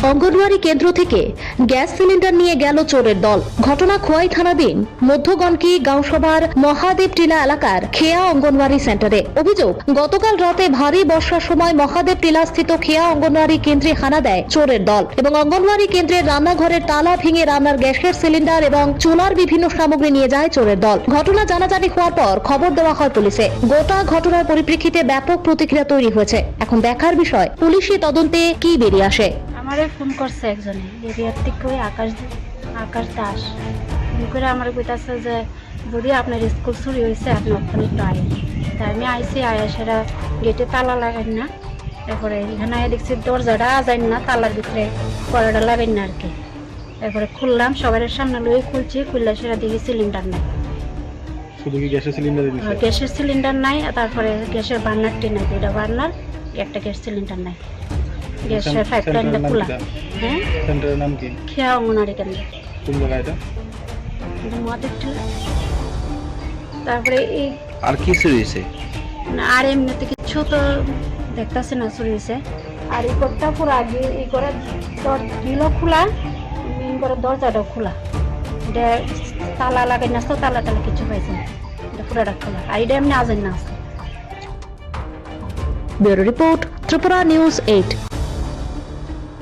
অঙ্গনওয়াড়ি কেন্দ্র থেকে gas cylinder নিয়ে গেল চোরের দল। ঘটনা খোয়াই থানাধীন মধ্যগণকি গাঁওসভার মহাদেব টিলা এলাকার খেয়া অঙ্গনওয়াড়ি সেন্টারে। অভিযোগ, গতকাল রাতে ভারী বর্ষার সময় মহাদেব টিলা স্থিত খেয়া অঙ্গনওয়াড়ি কেন্দ্রে হানা দেয় চোরের দল এবং অঙ্গনওয়াড়ি কেন্দ্রের রান্নাঘরের তালা ভেঙে রান্নার গ্যাসের সিলিন্ডার এবং চুলার বিভিন্ন সামগ্রী নিয়ে যায় চোরের দল। ঘটনা জানাজানি হওয়ার পর খবর দেওয়া হয় পুলিশে। গোটা ঘটনার পরিপ্রেক্ষিতে ব্যাপক প্রতিক্রিয়া তৈরি হয়েছে। এখন দেখার বিষয় পুলিশি তদন্তে কি বেরিয়ে আসে। আমারে ফোন করছে একজনে এরিয়ার থেকে ওই আকাশ দাস ফোন করে আমার কইতাছে যে যদি আপনার স্কুল চুরি হয়েছে আপনি ওখানে একটু আয়েন। তাই আমি আইসি আয়া সেটা গেটে তালা লাগাই না, এরপরে এখানে দেখছি দরজাটা যাই না, তালার ভিতরে কড়াটা লাগাই না আর কি। এরপরে খুললাম, সবার সামনে লয়ে খুলছি, খুললে সেটা দেখি সিলিন্ডার নাই। শুধু কি গ্যাসের সিলিন্ডার দিছে? গ্যাসের সিলিন্ডার নাই, তারপরে গ্যাসের বার্নারটি নাই, দুইটা বার্নার, একটা গ্যাস সিলিন্ডার নাই। গ্যাসের পাইপলাইনটা খোলা। হ্যাঁ, সেন্টারের নাম কি? খেয়া অঙ্গনওয়াড়ি কেন্দ্র। কোন জায়গা এটা? মহাদেব টিলা। তারপরে এই আর কি চুরি হয়েছে? আর এমনিতে কিছু তো দেখতেছে না চুরি হয়েছে। আর এই ঘরটা পুরো আগে এই ঘরের গ্রিলও খোলা, মেন ঘরের দরজাটাও খোলা। এটা তালা লাগাই না, তো তালা কিছু পাইছে না, এটা পুরোটা খোলা। আর এটা এমনি আজান না আছে। Bureau report, Tripura news 8।